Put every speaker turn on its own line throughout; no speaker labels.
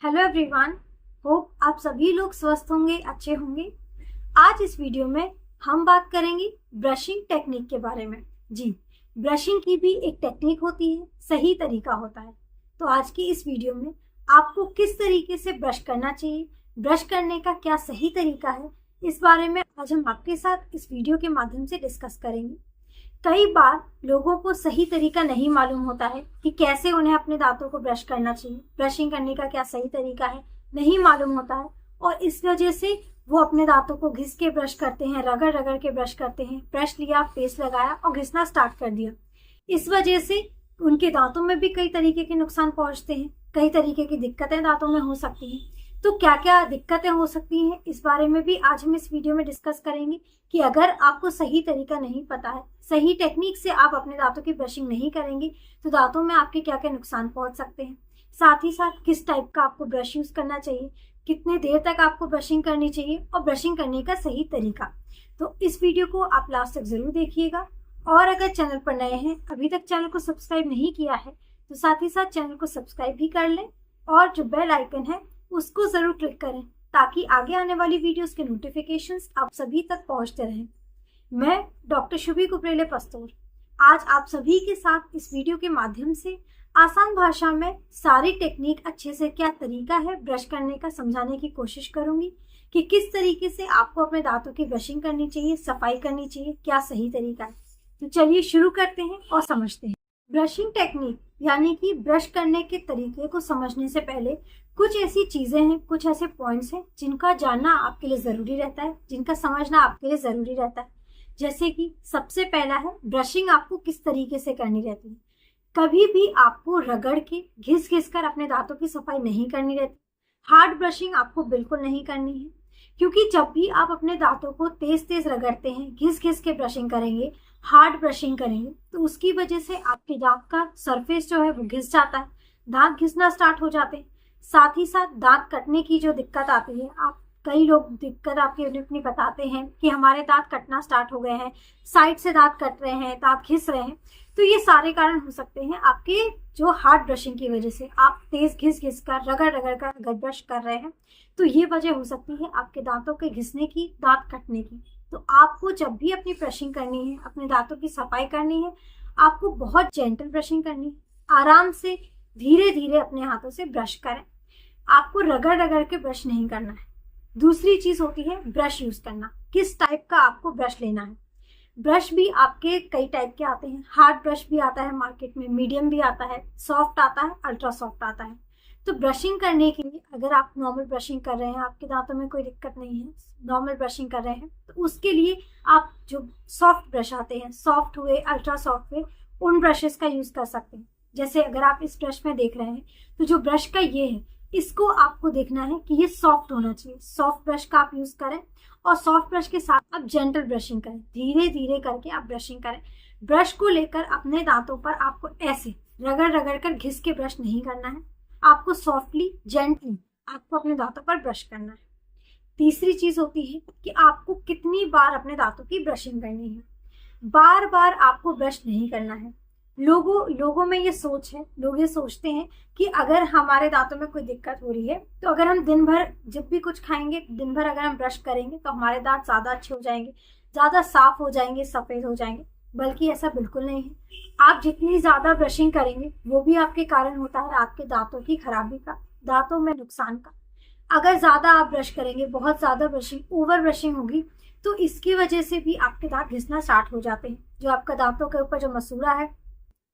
Hello everyone. Hope आप सभी लोग स्वस्थ होंगे, अच्छे होंगे। आज इस वीडियो में हम बात करेंगे ब्रशिंग टेक्निक के बारे में। जी, ब्रशिंग की भी एक टेक्निक होती है, सही तरीका होता है। तो आज की इस वीडियो में आपको किस तरीके से ब्रश करना चाहिए, ब्रश करने का क्या सही तरीका है, इस बारे में आज हम आपके साथ इस वीडियो के माध्यम से डिस्कस करेंगे। कई बार लोगों को सही तरीका नहीं मालूम होता है कि कैसे उन्हें अपने दांतों को ब्रश करना चाहिए, ब्रशिंग करने का क्या सही तरीका है नहीं मालूम होता है, और इस वजह से वो अपने दांतों को घिस के ब्रश करते हैं, रगड़ रगड़ के ब्रश करते हैं। ब्रश लिया, पेस्ट लगाया और घिसना स्टार्ट कर दिया। इस वजह से उनके दांतों में भी कई तरीके के नुकसान पहुंचते हैं, कई तरीके की दिक्कतें दांतों में हो सकती हैं। तो क्या क्या दिक्कतें हो सकती हैं, इस बारे में भी आज हम इस वीडियो में डिस्कस करेंगे कि अगर आपको सही तरीका नहीं पता है, सही टेक्निक से आप अपने दांतों की ब्रशिंग नहीं करेंगे तो दांतों में आपके क्या क्या नुकसान पहुंच सकते हैं। साथ ही साथ किस टाइप का आपको ब्रश यूज करना चाहिए, कितने देर तक आपको ब्रशिंग करनी चाहिए और ब्रशिंग करने का सही तरीका। तो इस वीडियो को आप लास्ट तक जरूर देखिएगा। और अगर चैनल पर नए हैं, अभी तक चैनल को सब्सक्राइब नहीं किया है, तो साथ ही साथ चैनल को सब्सक्राइब भी कर लें और जो बेल आइकन है उसको जरूर क्लिक करें ताकि आगे आने वाली वीडियोस के नोटिफिकेशंस आप सभी तक पहुंचते रहें। मैं डॉक्टर शुभी कुपरेले पस्तूर आज आप सभी के साथ इस वीडियो के माध्यम से आसान भाषा में सारी टेक्निक अच्छे से क्या तरीका है ब्रश करने का समझाने की कोशिश करूंगी कि किस तरीके से आपको अपने दांतों की ब्रशिंग करनी चाहिए, सफाई करनी चाहिए, क्या सही तरीका है। तो चलिए शुरू करते हैं और समझते हैं। ब्रशिंग टेक्निक यानी कि ब्रश करने के तरीके को समझने से पहले कुछ ऐसी चीजें हैं, कुछ ऐसे पॉइंट्स हैं जिनका जानना आपके लिए जरूरी रहता है, जिनका समझना आपके लिए जरूरी रहता है। जैसे कि सबसे पहला है, ब्रशिंग आपको किस तरीके से करनी रहती है। कभी भी आपको रगड़ के घिस घिस कर अपने दांतों की सफाई नहीं करनी रहती। हार्ड ब्रशिंग आपको बिल्कुल नहीं करनी है, क्योंकि जब भी आप अपने दांतों को तेज तेज रगड़ते हैं, घिस घिस के ब्रशिंग करेंगे, हार्ड ब्रशिंग करेंगे, तो उसकी वजह से आपके दांत का सरफेस जो है वो घिस जाता है, दांत घिसना स्टार्ट हो जाते हैं। साथ ही साथ दांत कटने की जो दिक्कत आती है, आप कई लोग दिक्कत आपकी अपनी बताते हैं कि हमारे दांत कटना स्टार्ट हो गए हैं, साइड से दांत कट रहे हैं, दांत घिस रहे हैं। तो ये सारे कारण हो सकते हैं आपके जो हार्ड ब्रशिंग की वजह से। आप तेज घिस घिस कर, रगड़ रगड़ कर अगर ब्रश कर रहे हैं तो ये वजह हो सकती है आपके दांतों के घिसने की, दांत कटने की। तो आपको जब भी अपनी ब्रशिंग करनी है, अपने दांतों की सफाई करनी है, आपको बहुत जेंटल ब्रशिंग करनी है। आराम से धीरे धीरे अपने हाथों से ब्रश करें, आपको रगड़ रगड़ के ब्रश नहीं करना है। दूसरी चीज होती है ब्रश यूज करना, किस टाइप का आपको ब्रश लेना है। ब्रश भी आपके कई टाइप के आते हैं। हार्ड ब्रश भी आता है मार्केट में, मीडियम भी आता है, सॉफ्ट आता है, अल्ट्रा सॉफ्ट आता है। तो ब्रशिंग करने के लिए अगर आप नॉर्मल ब्रशिंग कर रहे हैं, आपके दांतों में कोई दिक्कत नहीं है, नॉर्मल ब्रशिंग कर रहे हैं, तो उसके लिए आप जो सॉफ्ट ब्रश आते हैं, सॉफ्ट हुए, अल्ट्रा सॉफ्ट हुए, उन ब्रशेस का यूज कर सकते हैं। जैसे अगर आप इस ब्रश में देख रहे हैं तो जो ब्रश का ये है, इसको आपको देखना है कि ये सॉफ्ट होना चाहिए। सॉफ्ट ब्रश का आप यूज करें और सॉफ्ट ब्रश के साथ आप जेंटल ब्रशिंग करें, धीरे धीरे करके आप ब्रशिंग करें। ब्रश को लेकर अपने दांतों पर आपको ऐसे रगड़ रगड़ कर घिस के ब्रश नहीं करना है, आपको सॉफ्टली, जेंटली आपको अपने दांतों पर ब्रश करना है। तीसरी चीज होती है कि आपको कितनी बार अपने दांतों की ब्रशिंग करनी है। बार बार आपको ब्रश नहीं करना है। लोगों में ये सोच है, लोग ये सोचते हैं कि अगर हमारे दांतों में कोई दिक्कत हो रही है तो अगर हम दिन भर जब भी कुछ खाएंगे, दिन भर अगर हम ब्रश करेंगे तो हमारे दांत ज्यादा अच्छे हो जाएंगे, ज्यादा साफ हो जाएंगे, सफेद हो जाएंगे। बल्कि ऐसा बिल्कुल नहीं है। आप जितनी ज्यादा ब्रशिंग करेंगे वो भी आपके कारण होता है आपके दांतों की खराबी का, दांतों में नुकसान का। अगर ज्यादा आप ब्रश करेंगे, बहुत ज्यादा ब्रशिंग, ओवर ब्रशिंग होगी, तो इसकी वजह से भी आपके दांत घिसना स्टार्ट हो जाते हैं। जो आपका दांतों के ऊपर जो मसूड़ा है,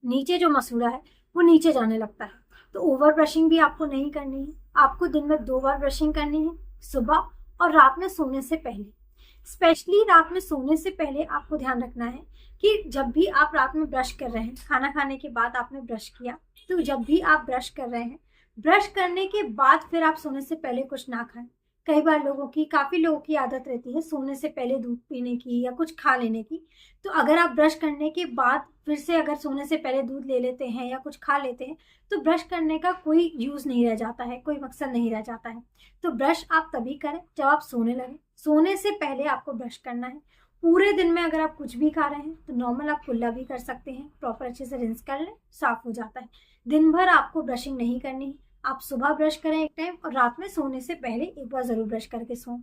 नीचे जो मसूड़ा है, वो नीचे जाने लगता है। तो ओवर ब्रशिंग भी आपको नहीं करनी है। आपको दिन में 2 बार ब्रशिंग करनी है, सुबह और रात में सोने से पहले। स्पेशली रात में सोने से पहले आपको ध्यान रखना है कि जब भी आप रात में ब्रश कर रहे हैं, खाना खाने के बाद आपने ब्रश किया, तो जब भी आप ब्रश कर रहे हैं, ब्रश करने के बाद फिर आप सोने से पहले कुछ ना खाएं। कई बार काफी लोगों की आदत रहती है सोने से पहले दूध पीने की या कुछ खा लेने की। तो अगर आप ब्रश करने के बाद फिर से अगर सोने से पहले दूध ले लेते हैं या कुछ खा लेते हैं, तो ब्रश करने का कोई यूज नहीं रह जाता है, कोई मकसद नहीं रह जाता है। तो ब्रश आप तभी करें जब आप सोने लगे, सोने से पहले आपको ब्रश करना है। पूरे दिन में अगर आप कुछ भी खा रहे हैं तो नॉर्मल आप कुल्ला भी कर सकते हैं, प्रॉपर अच्छे से रिंस कर लें, साफ हो जाता है। दिन भर आपको ब्रशिंग नहीं करनी है। आप सुबह ब्रश करें एक टाइम और रात में सोने से पहले एक बार ज़रूर ब्रश करके सोएं।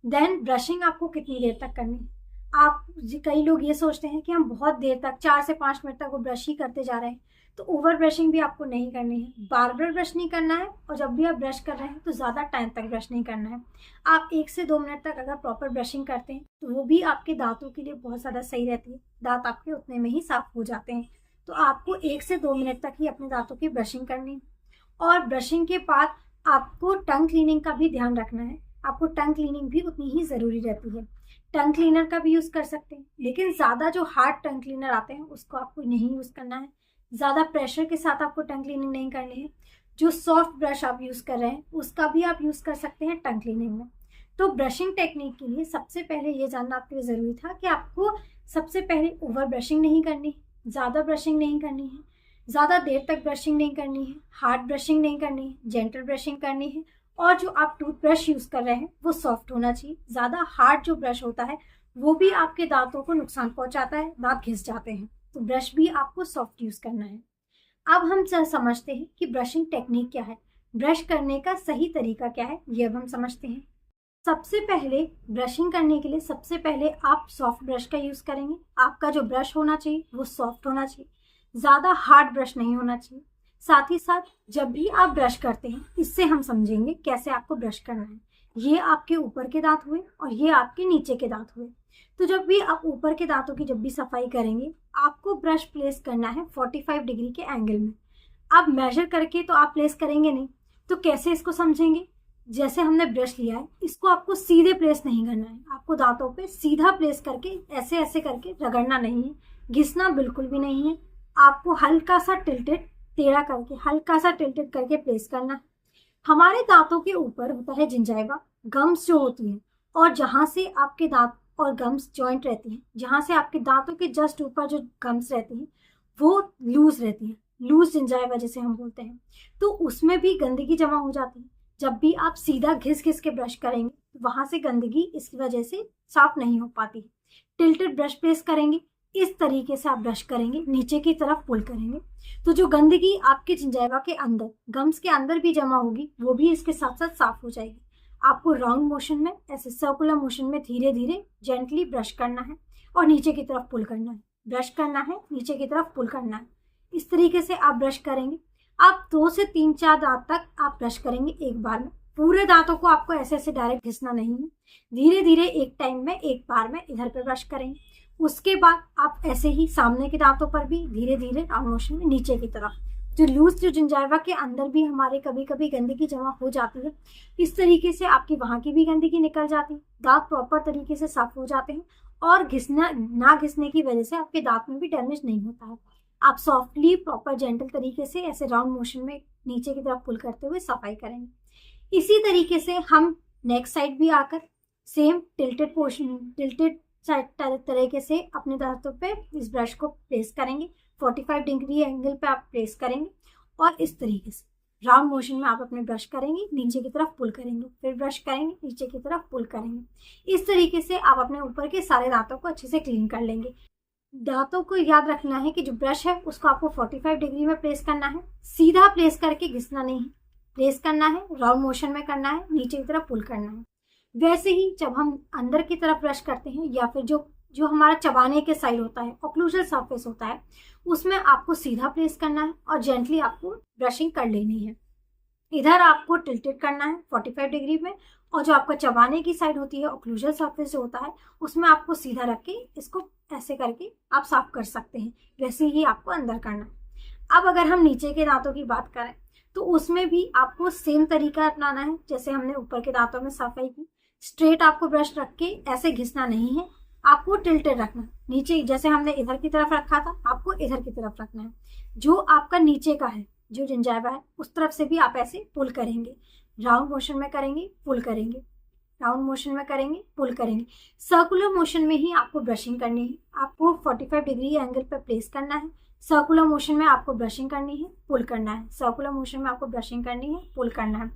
देन ब्रशिंग आपको कितनी देर तक करनी है? आप कई लोग ये सोचते हैं कि हम बहुत देर तक 4 से 5 मिनट तक वो ब्रश ही करते जा रहे हैं, तो ओवर ब्रशिंग भी आपको नहीं करनी है। बार बार ब्रश नहीं करना है और जब भी आप ब्रश कर रहे हैं तो ज़्यादा टाइम तक ब्रश नहीं करना है। आप 1 से 2 मिनट तक अगर प्रॉपर ब्रशिंग करते हैं तो वो भी आपके दांतों के लिए बहुत ज़्यादा सही रहती है। दांत आपके उतने में ही साफ हो जाते हैं। तो आपको 1 से 2 मिनट तक ही अपने दांतों की ब्रशिंग करनी है। और ब्रशिंग के बाद आपको टंग क्लीनिंग का भी ध्यान रखना है। आपको टंग क्लीनिंग भी उतनी ही ज़रूरी रहती है। टंग क्लीनर का भी यूज़ कर सकते हैं, लेकिन ज़्यादा जो हार्ड टंग क्लीनर आते हैं उसको आपको नहीं यूज़ करना है। ज़्यादा प्रेशर के साथ आपको टंग क्लीनिंग नहीं करनी है। जो सॉफ्ट ब्रश आप यूज़ कर रहे हैं उसका भी आप यूज़ कर सकते हैं टंग क्लीनिंग में। तो ब्रशिंग टेक्निक के लिए सबसे पहले ये जानना आपके लिए ज़रूरी था कि आपको सबसे पहले ओवर ब्रशिंग नहीं करनी, ज़्यादा ब्रशिंग नहीं करनी है, ज़्यादा देर तक ब्रशिंग नहीं करनी है, हार्ड ब्रशिंग नहीं करनी है, जेंटल ब्रशिंग करनी है। और जो आप टूथब्रश यूज़ कर रहे हैं वो सॉफ्ट होना चाहिए। ज़्यादा हार्ड जो ब्रश होता है वो भी आपके दांतों को नुकसान पहुंचाता है, दांत घिस जाते हैं। तो ब्रश भी आपको सॉफ्ट यूज़ करना है। अब हम समझते हैं कि ब्रशिंग टेक्निक क्या है, ब्रश करने का सही तरीका क्या है, ये अब हम समझते हैं। सबसे पहले ब्रशिंग करने के लिए सबसे पहले आप सॉफ्ट ब्रश का यूज़ करेंगे। आपका जो ब्रश होना चाहिए वो सॉफ्ट होना चाहिए, ज़्यादा हार्ड ब्रश नहीं होना चाहिए। साथ ही साथ जब भी आप ब्रश करते हैं, इससे हम समझेंगे कैसे आपको ब्रश करना है। ये आपके ऊपर के दांत हुए और ये आपके नीचे के दांत हुए। तो जब भी आप ऊपर के दांतों की जब भी सफाई करेंगे, आपको ब्रश प्लेस करना है 45 डिग्री के एंगल में। अब मेजर करके तो आप प्लेस करेंगे नहीं, तो कैसे इसको समझेंगे? जैसे हमने ब्रश लिया है, इसको आपको सीधे प्लेस नहीं करना है। आपको दांतों पे सीधा प्लेस करके ऐसे ऐसे करके रगड़ना नहीं है, घिसना बिल्कुल भी नहीं है। आपको हल्का सा टिल्टेड टेढ़ा करके, हल्का सा टिल्टेड करके प्लेस करना है। हमारे दांतों के ऊपर होता है जिंजाइवा, गम्स जो होती हैं, और जहाँ से आपके दांत और गम्स जॉइंट रहती हैं, जहाँ से आपके दांतों के जस्ट ऊपर जो गम्स रहती हैं वो लूज रहती हैं, लूज जिंजाइवा जिसे हम बोलते हैं। तो उसमें भी गंदगी जमा हो जाती है। जब भी आप सीधा घिस घिस के ब्रश करेंगे तो वहां से गंदगी इसकी वजह से साफ नहीं हो पाती। टिल्टेड ब्रश प्लेस करेंगे, इस तरीके से आप ब्रश करेंगे, नीचे की तरफ पुल करेंगे, तो जो गंदगी आपके जिंजाइवा के अंदर, गम्स के अंदर भी जमा होगी, वो भी इसके साथ साथ साफ हो जाएगी। आपको राउंड मोशन में, ऐसे सर्कुलर मोशन में धीरे धीरे जेंटली ब्रश करना है और नीचे की तरफ पुल करना है, ब्रश करना है, नीचे की तरफ पुल करना है। इस तरीके से आप ब्रश करेंगे। आप 2 से 3-4 दांत तक आप ब्रश करेंगे एक बार में। पूरे दांतों को आपको ऐसे ऐसे डायरेक्ट घिसना नहीं है, धीरे धीरे एक टाइम में, एक बार में इधर पे ब्रश करेंगे। उसके बाद आप ऐसे ही सामने के दांतों पर भी धीरे धीरे राउंड मोशन में नीचे की तरफ। जो लूज जो जिंजाइवा के अंदर भी हमारे कभी कभी गंदगी जमा हो जाती है, इस तरीके से आपकी वहाँ की भी गंदगी निकल जाती है, दांत प्रॉपर तरीके से साफ हो जाते हैं और ना घिसने की वजह से आपके दांत में भी डैमेज नहीं होता है। आप सॉफ्टली प्रॉपर जेंटल तरीके से ऐसे राउंड मोशन में नीचे की तरफ पुल करते हुए सफाई करेंगे। इसी तरीके से हम नेक्स्ट साइड भी आकर सेम टिल्टेड तरीके से अपने दांतों पे इस ब्रश को प्लेस करेंगे। 45 डिग्री एंगल पे आप प्लेस करेंगे और इस तरीके से राउंड मोशन में आप अपने ब्रश करेंगे, नीचे की तरफ पुल करेंगे, फिर ब्रश करेंगे, नीचे की तरफ पुल करेंगे। इस तरीके से आप अपने ऊपर के सारे दांतों को अच्छे से क्लीन कर लेंगे। दांतों को याद रखना है कि जो ब्रश है उसको आपको 45 डिग्री में प्लेस करना है, सीधा प्लेस करके घिसना नहीं है, प्लेस करना है, राउंड मोशन में करना है, नीचे की तरफ पुल करना है। वैसे ही जब हम अंदर की तरफ ब्रश करते हैं या फिर जो हमारा चबाने के साइड होता है, ऑक्लूजल सरफेस होता है, उसमें आपको सीधा प्लेस करना है और जेंटली आपको ब्रशिंग कर लेनी है। इधर आपको टिल्टेड करना है 45 डिग्री में, और जो आपका चबाने की साइड होती है, ऑक्लूजल सरफेस जो होता है, उसमें आपको सीधा रख के इसको ऐसे करके आप साफ कर सकते हैं। वैसे ही आपको अंदर करना है। अब अगर हम नीचे के दांतों की बात करें तो उसमें भी आपको सेम तरीका अपनाना है जैसे हमने ऊपर के दांतों में सफाई की। स्ट्रेट आपको ब्रश रख के ऐसे घिसना नहीं है, आपको टिल्टेड रखना है। नीचे जैसे हमने इधर की तरफ रखा था, आपको इधर की तरफ रखना है। जो आपका नीचे का है, जो जिंजाइवा है, उस तरफ से भी आप ऐसे पुल करेंगे, राउंड मोशन में करेंगे, पुल करेंगे, राउंड मोशन में करेंगे, पुल करेंगे। सर्कुलर मोशन में ही आपको ब्रशिंग करनी है। आपको 45 डिग्री एंगल पर प्लेस करना है, सर्कुलर मोशन में आपको ब्रशिंग करनी है, पुल करना है, सर्कुलर मोशन में आपको ब्रशिंग करनी है, पुल करना है।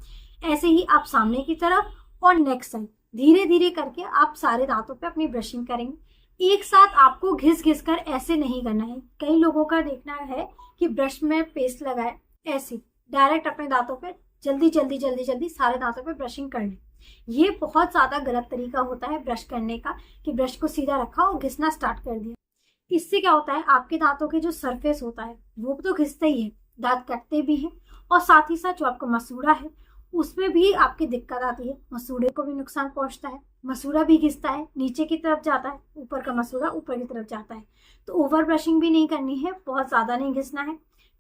ऐसे ही आप सामने की तरफ और नेक्स्ट साइड धीरे धीरे करके आप सारे दांतों पे अपनी ब्रशिंग करेंगे। एक साथ आपको घिस घिस कर ऐसे नहीं करना है। कई लोगों का देखना है कि ब्रश में पेस्ट लगाए ऐसे, डायरेक्ट अपने दांतों पे जल्दी सारे दांतों पे ब्रशिंग कर लें। ये बहुत ज़्यादा गलत तरीका होता है ब्रश करने का, कि ब्रश को सीधा रखा और घिसना स्टार्ट कर दिया। इससे क्या होता है, आपके दांतों के जो सरफेस होता है वो तो घिसते ही है, दांत कटते भी हैं, और साथ ही साथ जो आपका मसूड़ा है उसमें भी आपकी दिक्कत आती है, मसूड़े को भी नुकसान पहुंचता है, मसूड़ा भी घिसता है, नीचे की तरफ जाता है, ऊपर का मसूड़ा ऊपर की तरफ जाता है। तो ओवर ब्रशिंग भी नहीं करनी है, बहुत ज़्यादा नहीं घिसना है।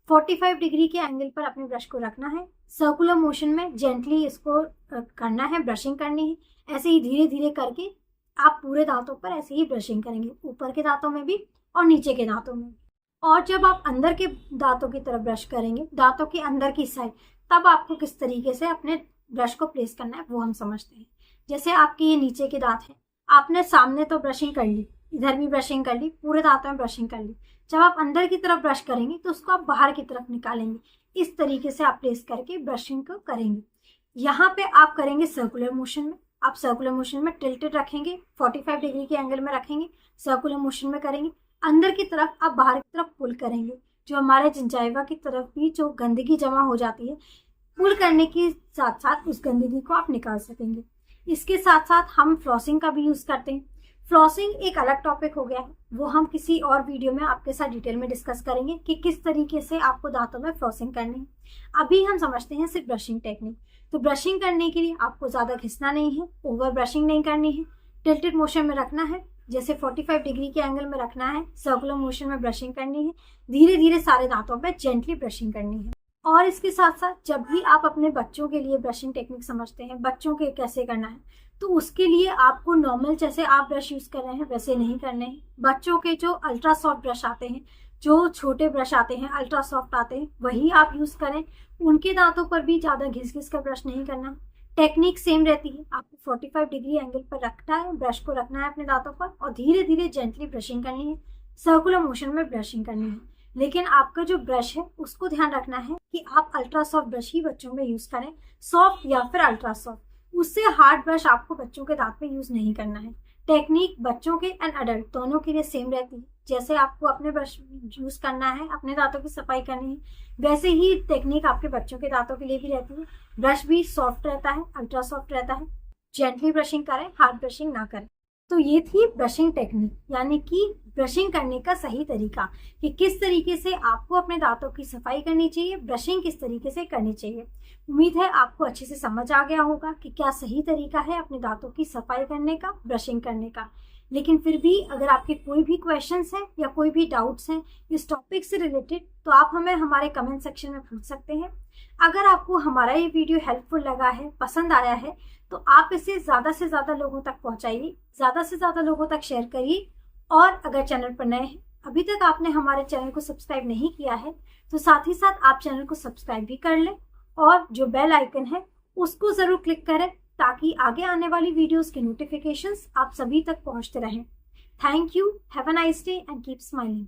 45 डिग्री के एंगल पर अपने ब्रश को रखना है, सर्कुलर मोशन में जेंटली इसको करना है, ब्रशिंग करनी है। ऐसे ही धीरे धीरे करके आप पूरे दांतों पर ऐसे ही ब्रशिंग करेंगे, ऊपर के दांतों में भी और नीचे के दांतों में। और जब आप अंदर के दांतों की तरफ ब्रश करेंगे, दांतों के अंदर की साइड, तब आपको किस तरीके से अपने ब्रश को प्लेस करना है वो हम समझते हैं। जैसे आपके ये नीचे के दांत हैं, आपने सामने तो ब्रशिंग कर ली, इधर भी ब्रशिंग कर ली, पूरे दांतों में ब्रशिंग कर ली। जब आप अंदर की तरफ ब्रश करेंगे तो उसको आप बाहर की तरफ निकालेंगे, इस तरीके से आप प्लेस करके ब्रशिंग को करेंगे। यहाँ पे आप करेंगे सर्कुलर मोशन में, आप सर्कुलर मोशन में टिल्टेड रखेंगे, 45 डिग्री के एंगल में रखेंगे, सर्कुलर मोशन में करेंगे। अंदर की तरफ आप बाहर की तरफ पुल करेंगे, जो हमारे जिंजाइवा की तरफ भी जो गंदगी जमा हो जाती है, पुल करने के साथ साथ उस गंदगी को आप निकाल सकेंगे। इसके साथ साथ हम फ्लॉसिंग का भी यूज़ करते हैं। फ्लॉसिंग एक अलग टॉपिक हो गया है, वो हम किसी और वीडियो में आपके साथ डिटेल में डिस्कस करेंगे कि किस तरीके से आपको दांतों में फ्लॉसिंग करनी है। अभी हम समझते हैं सिर्फ ब्रशिंग टेक्निक। तो ब्रशिंग करने के लिए आपको ज़्यादा घिसना नहीं है, ओवर ब्रशिंग नहीं करनी है, टिल्टेड मोशन में रखना है, जैसे 45 डिग्री के एंगल में रखना है, सर्कुलर मोशन में ब्रशिंग करनी है, धीरे धीरे सारे दांतों पर जेंटली ब्रशिंग करनी है। और इसके साथ साथ जब भी आप अपने बच्चों के लिए ब्रशिंग टेक्निक समझते हैं, बच्चों के कैसे करना है, तो उसके लिए आपको नॉर्मल जैसे आप ब्रश यूज़ कर रहे हैं वैसे नहीं करने हैं। बच्चों के जो अल्ट्रा सॉफ्ट ब्रश आते हैं, जो छोटे ब्रश आते हैं अल्ट्रा सॉफ्ट आते हैं, वही आप यूज़ करें। उनके दांतों पर भी ज़्यादा घिस घिस कर ब्रश नहीं करना। टेक्निक सेम रहती है, आपको 45 डिग्री एंगल पर रखना है, ब्रश को रखना है अपने दांतों पर और धीरे धीरे जेंटली ब्रशिंग करनी है, सर्कुलर मोशन में ब्रशिंग करनी है। लेकिन आपका जो ब्रश है उसको ध्यान रखना है कि आप अल्ट्रा सॉफ्ट ब्रश ही बच्चों में यूज़ करें, सॉफ्ट या फिर अल्ट्रा सॉफ्ट। उससे हार्ड ब्रश आपको बच्चों के दांत पे यूज़ नहीं करना है। टेक्निक बच्चों के एंड अडल्ट दोनों के लिए सेम रहती है। जैसे आपको अपने ब्रश यूज़ करना है, अपने दांतों की सफाई करनी है, वैसे ही टेक्निक आपके बच्चों के दांतों के लिए भी रहती है। ब्रश भी सॉफ्ट रहता है, अल्ट्रा सॉफ्ट रहता है। जेंटली ब्रशिंग करें, हार्ड ब्रशिंग ना करें। तो ये थी ब्रशिंग टेक्निक, यानी कि ब्रशिंग करने का सही तरीका, कि किस तरीके से आपको अपने दांतों की सफाई करनी चाहिए, ब्रशिंग किस तरीके से करनी चाहिए। उम्मीद है आपको अच्छे से समझ आ गया होगा कि क्या सही तरीका है अपने दांतों की सफाई करने का, ब्रशिंग करने का। लेकिन फिर भी अगर आपके कोई भी क्वेश्चंस हैं या कोई भी डाउट्स हैं इस टॉपिक से रिलेटेड, तो आप हमें हमारे कमेंट सेक्शन में पूछ सकते हैं। अगर आपको हमारा ये वीडियो हेल्पफुल लगा है, पसंद आया है, तो आप इसे ज़्यादा से ज़्यादा लोगों तक पहुँचाइए, ज़्यादा से ज़्यादा लोगों तक शेयर करिए। और अगर चैनल पर नए हैं, अभी तक आपने हमारे चैनल को सब्सक्राइब नहीं किया है, तो साथ ही साथ आप चैनल को सब्सक्राइब भी कर लें और जो बेल आइकन है उसको ज़रूर क्लिक करें, ताकि आगे आने वाली वीडियोस के नोटिफिकेशंस आप सभी तक पहुंचते रहें। Thank you, have a nice day and keep smiling.